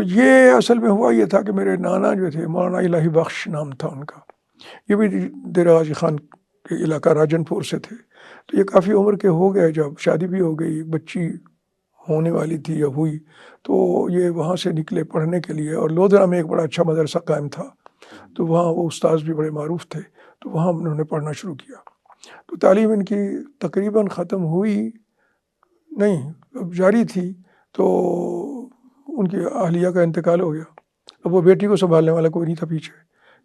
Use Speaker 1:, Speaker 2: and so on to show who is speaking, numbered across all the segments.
Speaker 1: یہ اصل میں ہوا یہ تھا کہ میرے نانا جو تھے مولانا الہی بخش نام تھا ان کا، یہ بھی ڈیرہ غازی خان کے علاقہ راجن پور سے تھے. تو یہ کافی عمر کے ہو گئے، جب شادی بھی ہو گئی، بچی ہونے والی تھی یا ہوئی، تو یہ وہاں سے نکلے پڑھنے کے لیے. اور لودھرا میں ایک بڑا اچھا مدرسہ قائم تھا، تو وہاں وہ استاذ بھی بڑے معروف تھے، تو وہاں انہوں نے پڑھنا شروع کیا. تو تعلیم ان کی تقریباً ختم ہوئی نہیں، اب جاری تھی. تو ان کی اہلیہ کا انتقال ہو گیا، اب وہ بیٹی کو سنبھالنے والا کوئی نہیں تھا پیچھے.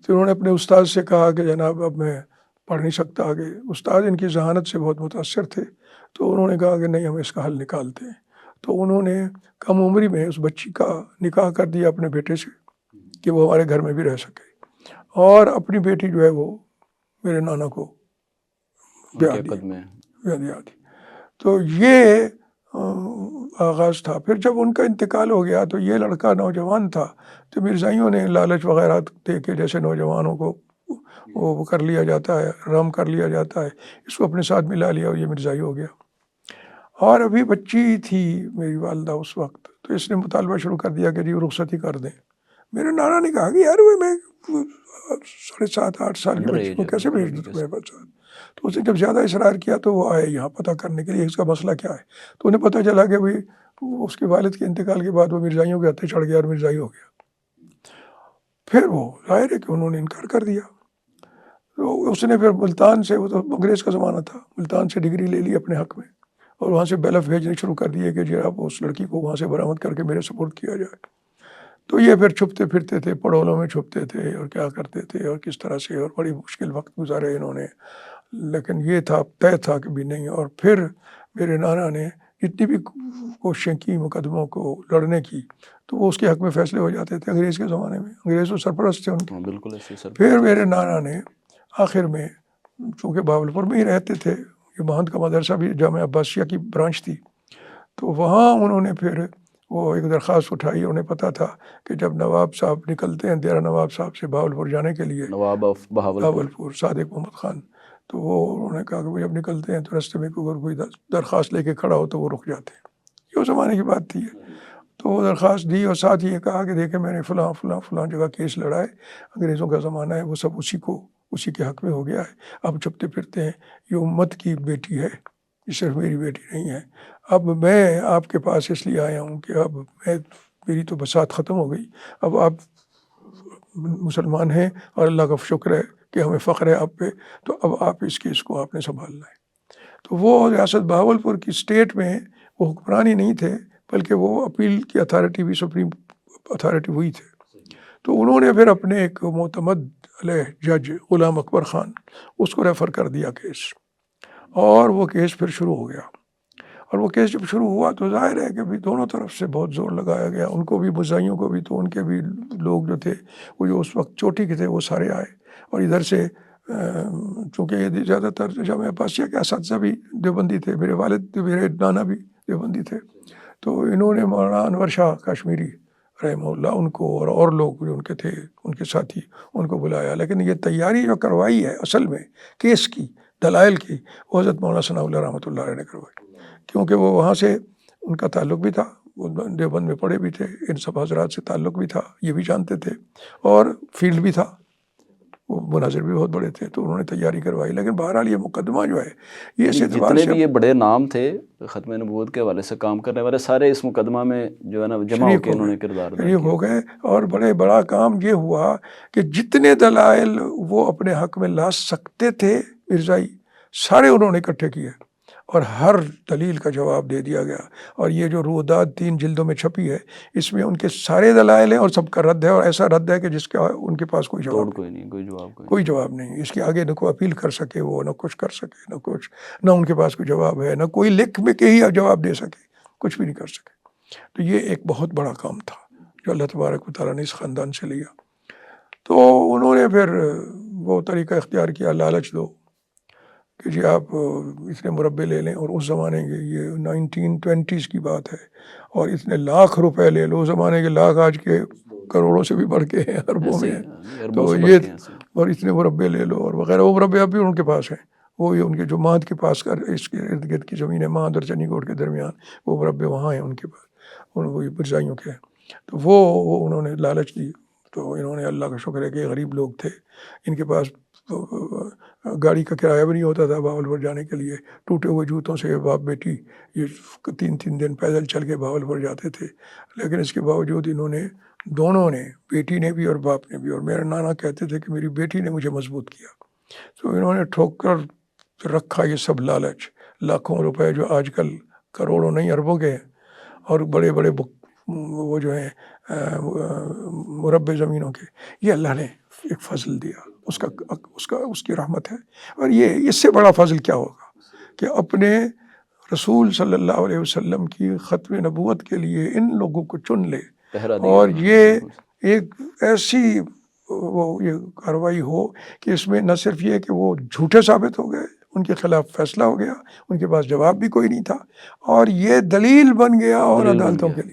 Speaker 1: تو انہوں نے اپنے استاد سے کہا کہ جناب اب میں پڑھ نہیں سکتا آگے. استاد ان کی ذہانت سے بہت متاثر تھے، تو انہوں نے کہا کہ نہیں، ہم اس کا حل نکالتے ہیں. تو انہوں نے کم عمری میں اس بچی کا نکاح کر دیا اپنے بیٹے سے کہ وہ ہمارے گھر میں بھی رہ سکے، اور اپنی بیٹی جو ہے وہ میرے نانا کو بیاہ دیا. تو یہ آغاز تھا. پھر جب ان کا انتقال ہو گیا تو یہ لڑکا نوجوان تھا، تو مرزائیوں نے لالچ وغیرہ دے کے، جیسے نوجوانوں کو وہ کر لیا جاتا ہے، رام کر لیا جاتا ہے، اس کو اپنے ساتھ ملا لیا اور یہ مرزائی ہو گیا. اور ابھی بچی تھی میری والدہ اس وقت، تو اس نے مطالبہ شروع کر دیا کہ جی رخصتی کر دیں. میرے نانا نے کہا کہ یار میں 7.5-8 سال کی بچی کو کیسے بھیج دوں تمہیں بچہ. تو اس نے جب زیادہ اصرار کیا تو وہ آئے یہاں پتہ کرنے کے لیے اس کا مسئلہ کیا ہے. تو انہیں پتہ چلا کہ بھئی اس کے والد کے انتقال کے بعد وہ مرزائیوں کے ہتھے چڑھ گیا اور مرزائی ہو گیا. پھر وہ ظاہر ہے کہ انہوں نے انکار کر دیا. تو اس نے پھر ملتان سے، وہ تو انگریز کا زمانہ تھا، ملتان سے ڈگری لے لی اپنے حق میں، اور وہاں سے بیلف بھیجنے شروع کر دیے کہ جی اب اس لڑکی کو وہاں سے برآمد کر کے میرے سپورٹ کیا جائے. تو یہ پھر چھپتے پھرتے تھے، پڑولوں میں چھپتے تھے اور کیا کرتے تھے اور کس طرح سے، اور بڑی مشکل وقت گزارے انہوں نے. لیکن یہ تھا طے تھا کہ بھی نہیں. اور پھر میرے نانا نے جتنی بھی کوششیں کی مقدموں کو لڑنے کی، تو وہ اس کے حق میں فیصلے ہو جاتے تھے. انگریز کے زمانے میں انگریز تو سرپرست تھے ان کے.
Speaker 2: بالکل ایسے سرپرست.
Speaker 1: پھر میرے نانا نے آخر میں، چونکہ بہاولپور میں ہی رہتے تھے، یہ مہنت کا مدرسہ بھی جامعہ عباسیہ کی برانچ تھی، تو وہاں انہوں نے پھر وہ ایک درخواست اٹھائی. انہیں پتہ تھا کہ جب نواب صاحب نکلتے ہیں دیرہ نواب صاحب سے بہاولپور جانے کے لیے،
Speaker 2: نواب آف
Speaker 1: بہاولپور صادق محمد خان، تو وہ انہوں نے کہا کہ جب نکلتے ہیں تو رستے میں کوئی درخواست لے کے کھڑا ہو تو وہ رک جاتے ہیں. یہ اس زمانے کی بات تھی. تو وہ درخواست دی اور ساتھ یہ کہا کہ دیکھیں میں نے فلاں فلاں فلاں جگہ کیس لڑا ہے، انگریزوں کا زمانہ ہے، وہ سب اسی کے حق میں ہو گیا ہے. اب چھپتے پھرتے ہیں، یہ امت کی بیٹی ہے، یہ صرف میری بیٹی نہیں ہے. اب میں آپ کے پاس اس لیے آیا ہوں کہ اب میری تو بساط ختم ہو گئی، اب آپ مسلمان ہیں اور اللہ کا شکر ہے کہ ہمیں فخر ہے آپ پہ، تو اب آپ اس کیس کو آپ نے سنبھالنا ہے. تو وہ ریاست بہاولپور کی اسٹیٹ میں وہ حکمران ہی نہیں تھے، بلکہ وہ اپیل کی اتھارٹی بھی سپریم اتھارٹی ہوئی تھے. تو انہوں نے پھر اپنے ایک معتمد علیہ جج غلام اکبر خان، اس کو ریفر کر دیا کیس، اور وہ کیس پھر شروع ہو گیا. اور وہ کیس جب شروع ہوا تو ظاہر ہے کہ بھی دونوں طرف سے بہت زور لگایا گیا، ان کو بھی مزاحیوں کو بھی. تو ان کے بھی لوگ جو تھے وہ جو اس وقت چوٹی کے تھے وہ سارے آئے، اور ادھر سے چونکہ یہ زیادہ تر جامعہ عباسیہ کے اساتذہ بھی دیوبندی تھے، میرے والد میرے نانا بھی دیوبندی تھے، تو انہوں نے مولانا انور شاہ کشمیری رحمہ اللہ ان کو اور لوگ جو ان کے تھے ان کے ساتھی ان کو بلایا. لیکن یہ تیاری جو کروائی ہے اصل میں کیس کی، دلائل کی، وہ حضرت مولانا ثناء اللہ رحمۃ اللہ علیہ نے کروائی، کیونکہ وہ وہاں سے ان کا تعلق بھی تھا، وہ دیوبند میں پڑھے بھی تھے، ان سب حضرات سے تعلق بھی تھا، یہ بھی جانتے تھے، اور فیلڈ بھی تھا، وہ مناظر بھی بہت بڑے تھے. تو انہوں نے تیاری کروائی. لیکن بہرحال یہ مقدمہ جو ہے یہ اس اعتبار
Speaker 2: جتنے
Speaker 1: سے
Speaker 2: بھی یہ بڑے نام تھے ختم نبوت کے حوالے سے کام کرنے والے، سارے اس مقدمہ میں جو ہے نا جمع ہو کے انہوں نے کردار ادا
Speaker 1: شریک ہو گئے. اور بڑا کام یہ ہوا کہ جتنے دلائل وہ اپنے حق میں لا سکتے تھے مرزائی، سارے انہوں نے اکٹھے کیے اور ہر دلیل کا جواب دے دیا گیا. اور یہ جو رویداد 3 جلدوں میں چھپی ہے، اس میں ان کے سارے دلائل ہیں اور سب کا رد ہے، اور ایسا رد ہے کہ جس کا ان کے پاس کوئی جواب کوئی جواب نہیں. اس کے آگے نہ کوئی اپیل کر سکے، وہ نہ کچھ کر سکے، نہ کچھ، نہ ان کے پاس کوئی جواب ہے، نہ کوئی لکھ میں کے ہی جواب دے سکے، کچھ بھی نہیں کر سکے. تو یہ ایک بہت بڑا کام تھا جو اللہ تبارک و تعالیٰ نے اس خاندان سے لیا. تو انہوں نے پھر وہ طریقہ اختیار کیا، لالچ دو کہ جی آپ اتنے مربے لے لیں، اور اس زمانے کے یہ 1920s کی بات ہے، اور اتنے لاکھ روپے لے لو. زمانے کے لاکھ آج کے کروڑوں سے بھی بڑھ کے ہیں، اربوں میں ہیں. تو یہ اور اتنے مربے لے لو اور وغیرہ. وہ مربے اب بھی ان کے پاس ہیں، وہ ان کے جو ماند کے پاس اس کے ارد گرد کی زمین ہے، ماند اور چنی گوڑ کے درمیان، وہ مربے وہاں ہیں ان کے پاس، وہ مرزائیوں کے ہیں. تو وہ انہوں نے لالچ دی. تو انہوں نے اللہ کا شکر ہے کہ غریب لوگ تھے, ان کے پاس گاڑی کا کرایہ بھی نہیں ہوتا تھا بہاولپور جانے کے لیے. ٹوٹے ہوئے جوتوں سے باپ بیٹی یہ 3 دن پیدل چل کے بہاولپور جاتے تھے. لیکن اس کے باوجود انہوں نے, دونوں نے, بیٹی نے بھی اور باپ نے بھی, اور میرے نانا کہتے تھے کہ میری بیٹی نے مجھے مضبوط کیا. تو انہوں نے ٹھوک کر رکھا یہ سب لالچ, لاکھوں روپے جو آج کل کروڑوں نہیں اربوں کے ہیں, اور بڑے بڑے وہ جو ہیں مربع زمینوں کے, یہ اللہ نے ایک فضل دیا, اس کی رحمت ہے. اور یہ اس سے بڑا فضل کیا ہوگا کہ اپنے رسول صلی اللہ علیہ وسلم کی ختم نبوت کے لیے ان لوگوں کو چن لے, اور یہ ایک ایسی یہ کارروائی ہو کہ اس میں نہ صرف یہ کہ وہ جھوٹے ثابت ہو گئے, ان کے خلاف فیصلہ ہو گیا, ان کے پاس جواب بھی کوئی نہیں تھا, اور یہ دلیل بن گیا اور عدالتوں کے لیے.